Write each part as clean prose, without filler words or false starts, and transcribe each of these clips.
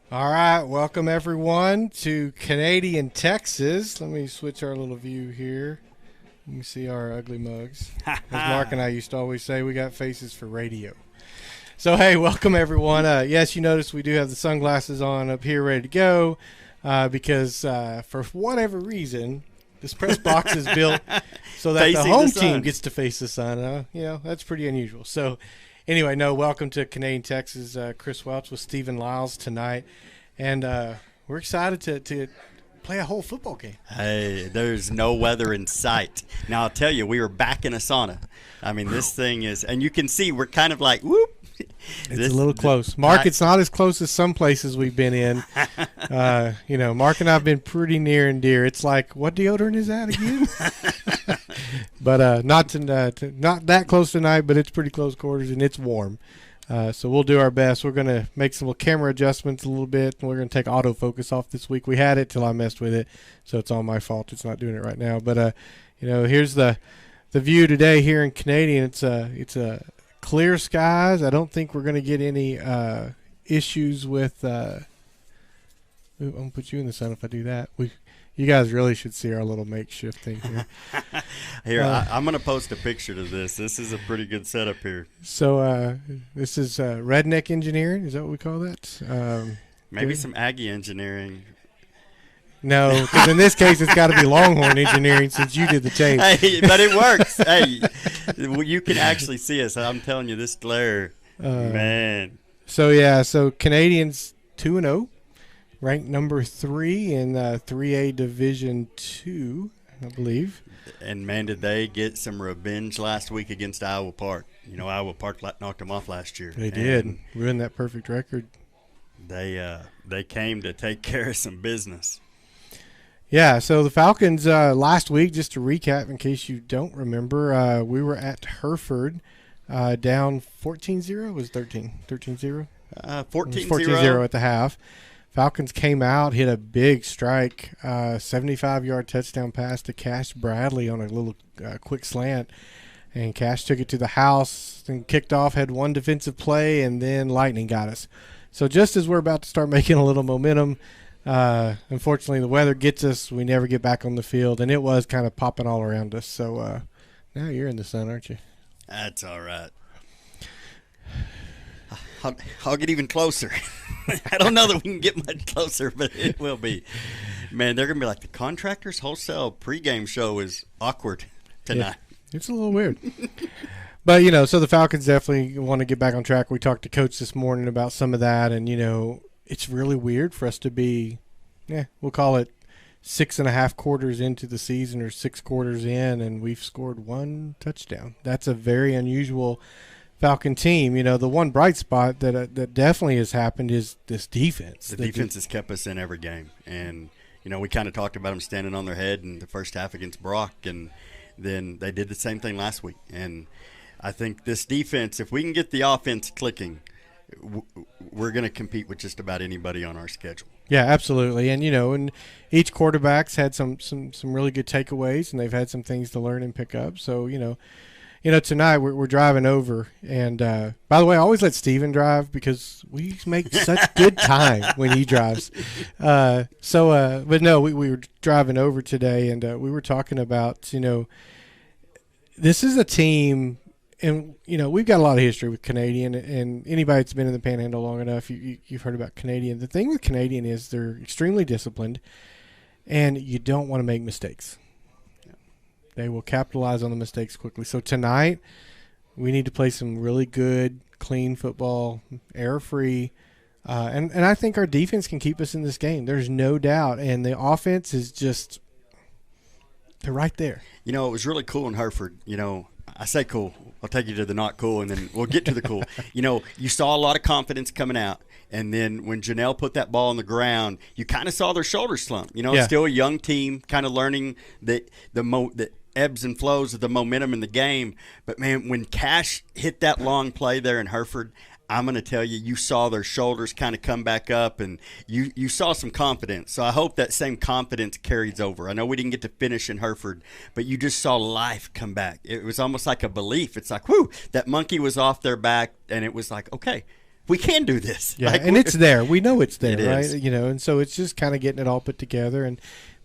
All right, welcome everyone to Canadian Texas. Let me switch our little view here. You can see our ugly mugs. As Mark and I used to always say, we got faces for radio. So, hey, welcome everyone. Yes, you notice we do have the sunglasses on up here ready to go because for whatever reason, this press box is built so that the Facing home the team sun. gets to face the sun. That's pretty unusual. So, anyway, no, welcome to Canadian Texas. Chris Welch with Stephen Lyles tonight. And we're excited to play a whole football game. Hey, there's no weather in sight. Now, I'll tell you, we were back in a sauna. I mean, this thing is, and you can see we're kind of like, whoop. It's a little close. Mark, it's not as close as some places we've been in. Mark and I have been pretty near and dear. It's like, what deodorant is that again? But not not that close tonight, but it's pretty close quarters, and it's warm. So we'll do our best. We're going to make some camera adjustments a little bit, and we're going to take autofocus off this week. We had it till I messed with it, so it's all my fault. It's not doing it right now. But, here's the view today here in Canadian. It's a clear skies. I don't think we're going to get any issues with I'm going to put you in the sun if I do that. You guys really should see our little makeshift thing here. Here, I'm going to post a picture to this. This is a pretty good setup here. So this is redneck engineering. Is that what we call that? Maybe good. some Aggie engineering. No, because in this case it's got to be Longhorn engineering since you did the tape. Hey, but it works. Hey, you can actually see us. I'm telling you, this glare, man. So Canadians 2-0, ranked number 3 in 3A Division 2, I believe. And, man, did they get some revenge last week against Iowa Park. Iowa Park knocked them off last year. They did. And Ruined that perfect record. They came to take care of some business. Yeah, so the Falcons last week, just to recap in case you don't remember, we were at Hereford down 14-0. Was 13-0? 14-0. 14-0 at the half. Falcons came out, hit a big strike, 75-yard touchdown pass to Cash Bradley on a little quick slant. And Cash took it to the house and kicked off, had one defensive play, and then lightning got us. So just as we're about to start making a little momentum, unfortunately the weather gets us. We never get back on the field, and it was kind of popping all around us. So now you're in the sun, aren't you? That's all right. I'll get even closer. I don't know that we can get much closer, but it will be. Man, they're going to be like, the Contractors Wholesale pregame show is awkward tonight. Yeah, it's a little weird. But, so the Falcons definitely want to get back on track. We talked to Coach this morning about some of that, and, it's really weird for us to be, we'll call it 6.5 quarters into the season or 6 quarters in, and we've scored 1 touchdown. That's a very unusual Falcon team. The one bright spot that definitely has happened is this defense. The defense has kept us in every game. And, we kind of talked about them standing on their head in the first half against Brock, and then they did the same thing last week. And I think this defense, if we can get the offense clicking, we're going to compete with just about anybody on our schedule. Yeah, absolutely. And, and each quarterback's had some really good takeaways, and they've had some things to learn and pick up. So, tonight we're driving over. And, by the way, I always let Steven drive because we make such good time when he drives. But no, we were driving over today, and we were talking about, this is a team – and, we've got a lot of history with Canadian, and anybody that's been in the Panhandle long enough, you've heard about Canadian. The thing with Canadian is they're extremely disciplined, and you don't want to make mistakes. They will capitalize on the mistakes quickly. So tonight, we need to play some really good, clean football, error-free, and I think our defense can keep us in this game. There's no doubt, and the offense is just – they're right there. It was really cool in Hereford, I say cool. I'll take you to the not cool, and then we'll get to the cool. You saw a lot of confidence coming out, and then when Janelle put that ball on the ground, you kind of saw their shoulders slump. It's still a young team, kind of learning the ebbs and flows of the momentum in the game. But, man, when Cash hit that long play there in Hereford, I'm going to tell you, you saw their shoulders kind of come back up, and you saw some confidence. So I hope that same confidence carries over. I know we didn't get to finish in Hereford, but you just saw life come back. It was almost like a belief. It's like, whoo, that monkey was off their back, and it was like, okay, we can do this. Yeah, and it's there. We know it's there, It right? is. And so it's just kind of getting it all put together.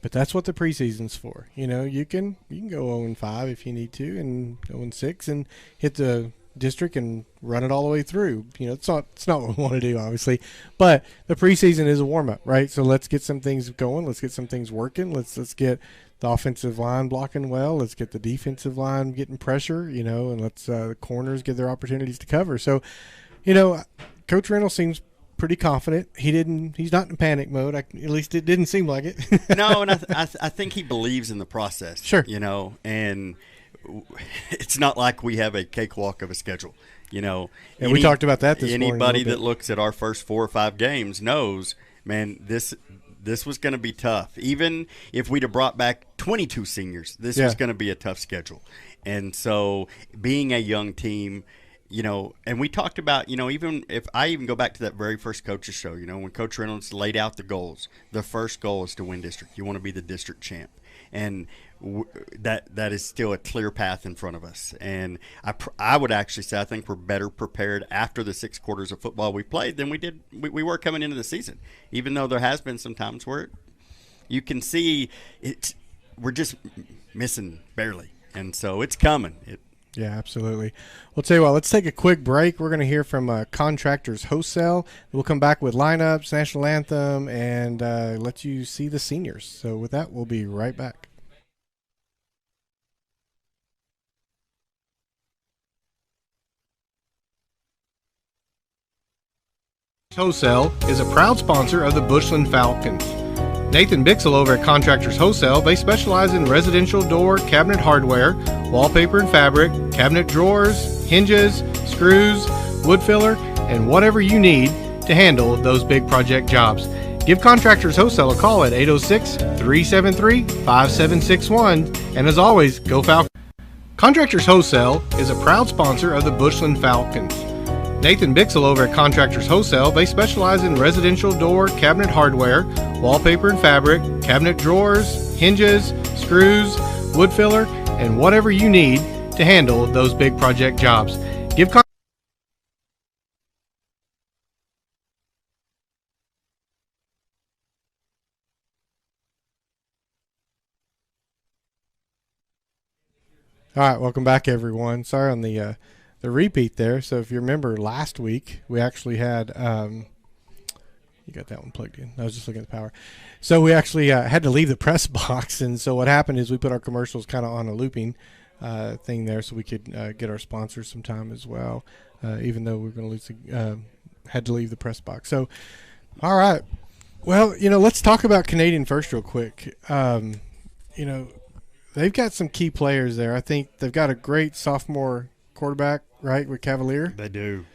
But that's what the preseason's for. You can go 0-5 if you need to, and 0-6, and hit the district and run it all the way through. It's not what we want to do, obviously, but the preseason is a warm up, right? So let's get some things going. Let's get some things working. Let's get the offensive line blocking well. Let's get the defensive line getting pressure, and let's the corners get their opportunities to cover. So, Coach Reynolds seems pretty confident. He's not in panic mode. At least it didn't seem like it. No, and I think he believes in the process. Sure. And it's not like we have a cakewalk of a schedule. And we talked about that this morning. Anybody that looks at our first 4 or 5 games knows, man, this was going to be tough. Even if we'd have brought back 22 seniors, this was going to be a tough schedule. And so being a young team, and we talked about, even if I even go back to that very first coaches show, when Coach Reynolds laid out the goals, the first goal is to win district. You want to be the district champ. And that is still a clear path in front of us. And I would actually say I think we're better prepared after the 6 quarters of football we played than we were coming into the season, even though there has been some times where you can see we're just missing barely. And so it's coming. Yeah, absolutely. Well, tell you what, let's take a quick break. We're going to hear from Contractors Wholesale. We'll come back with lineups, national anthem, and let you see the seniors. So with that, we'll be right back. Wholesale is a proud sponsor of the Bushland Falcons. Nathan Bixel over at Contractors Wholesale, they specialize in residential door cabinet hardware, wallpaper and fabric, cabinet drawers, hinges, screws, wood filler, and whatever you need to handle those big project jobs. Give Contractors Wholesale a call at 806-373-5761, and as always, go Falcons. Contractors Wholesale is a proud sponsor of the Bushland Falcons. Nathan Bixel over at Contractors Wholesale, they specialize in residential door cabinet hardware, wallpaper and fabric, cabinet drawers, hinges, screws, wood filler, and whatever you need to handle those big project jobs. Give All right, welcome back, everyone. Sorry on the repeat there. So if you remember last week, we actually had you got that one plugged in. I was just looking at the power. So we actually had to leave the press box, and so what happened is we put our commercials kind of on a looping thing there, so we could get our sponsors some time as well. Even though we were going to lose, had to leave the press box. So, all right. Well, let's talk about Canadian first real quick. They've got some key players there. I think they've got a great sophomore quarterback, right, with Cavalier. They do.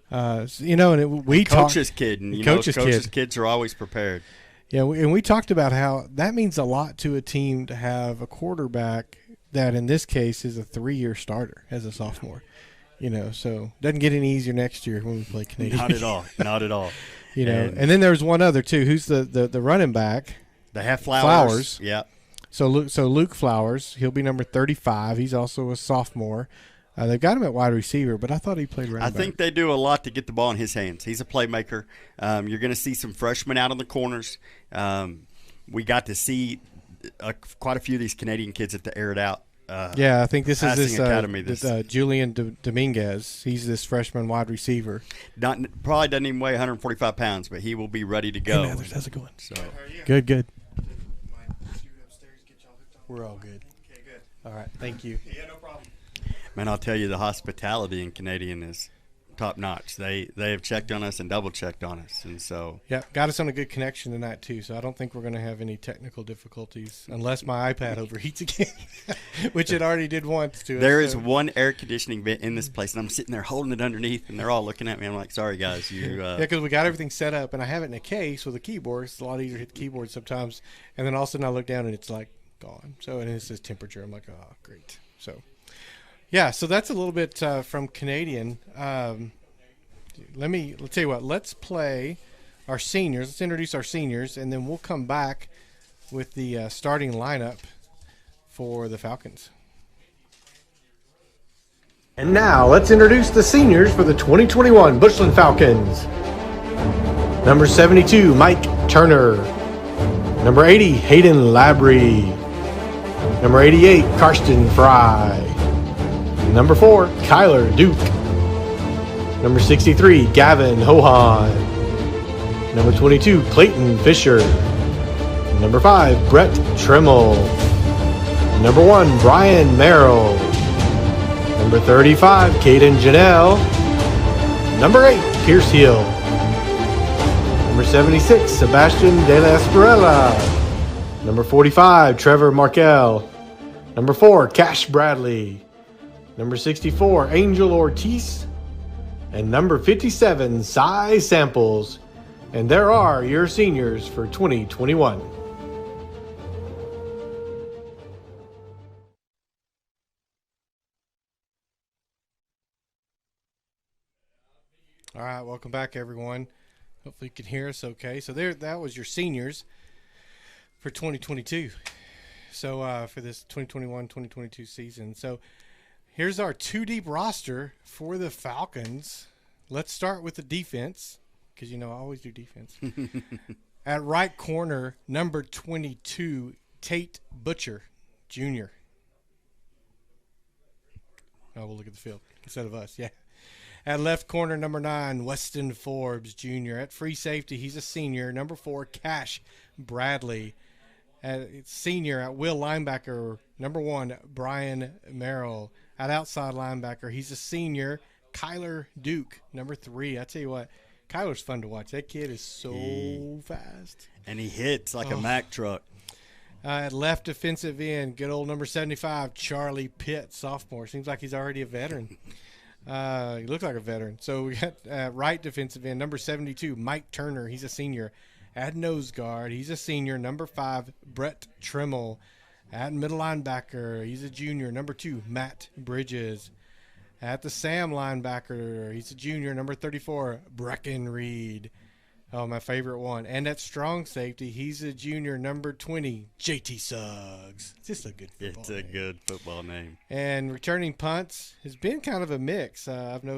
We coach's kid, and coach's kids are always prepared. Yeah, and we talked about how that means a lot to a team to have a quarterback that, in this case, is a 3-year starter as a sophomore. So doesn't get any easier next year when we play Canadian. Not at all. Not at all. And then there's one other too. Who's the running back? They have Flowers. Yeah. So Luke Flowers, he'll be number 35. He's also a sophomore. They've got him at wide receiver, but I thought he played running back. I think they do a lot to get the ball in his hands. He's a playmaker. You're going to see some freshmen out on the corners. We got to see quite a few of these Canadian kids at the Air It Out. I think this is this Julian Dominguez. He's this freshman wide receiver. Probably doesn't even weigh 145 pounds, but he will be ready to go. Hey, Mathers, how's it going? So. Good. We're all good. Okay, good. All right, thank you. Yeah, no problem. Man, I'll tell you, the hospitality in Canadian is top notch. They have checked on us and double checked on us, and so got us on a good connection tonight too. So I don't think we're going to have any technical difficulties unless my iPad overheats again, which it already did once to us. There is one air conditioning vent in this place, and I'm sitting there holding it underneath, and they're all looking at me. I'm like, sorry guys, because we got everything set up, and I have it in a case with a keyboard. It's a lot easier to hit the keyboard sometimes, and then all of a sudden I look down and it's like gone. So and it says temperature. I'm like, oh great. So. Yeah, so that's a little bit from Canadian. Let's tell you what. Let's play our seniors. Let's introduce our seniors, and then we'll come back with the starting lineup for the Falcons. And now let's introduce the seniors for the 2021 Bushland Falcons. Number 72, Mike Turner. Number 80, Hayden Labrie. Number 88, Karsten Fry. Number 4, Kyler Duke. Number 63, Gavin Hohan. Number 22, Clayton Fisher. Number 5, Brett Trimmel. Number 1, Brian Merrill. Number 35, Caden Janelle. Number 8, Pierce Hill. Number 76, Sebastian De La Esparella. Number 45, Trevor Markel. Number 4, Cash Bradley. Number 64, Angel Ortiz. And number 57, Cy Samples. And there are your seniors for 2021. All right, welcome back, everyone. Hopefully you can hear us okay. So that was your seniors for 2022. So for this 2021-2022 season. So here's our two-deep roster for the Falcons. Let's start with the defense, because, I always do defense. At right corner, number 22, Tate Butcher, Jr. Oh, we'll look at the field instead of us, yeah. At left corner, number 9, Weston Forbes, Jr. At free safety, he's a senior. Number 4, Cash Bradley. At senior, at will linebacker, number 1, Brian Merrill. At outside linebacker, he's a senior, Kyler Duke. Number 3, I tell you what, Kyler's fun to watch. That kid is so fast. And he hits like a Mack truck. At left defensive end, good old number 75, Charlie Pitt, sophomore. Seems like he's already a veteran. He looks like a veteran. So we got right defensive end, number 72, Mike Turner. He's a senior. At nose guard, he's a senior. Number 5, Brett Trimmel. At middle linebacker, he's a junior. Number 2, Matt Bridges. At the Sam linebacker, he's a junior. Number 34, Brecken Reed. Oh, my favorite one. And at strong safety, he's a junior. Number 20, JT Suggs. It's just a good football It's a name. good football name. And returning punts has been kind of a mix. I've noticed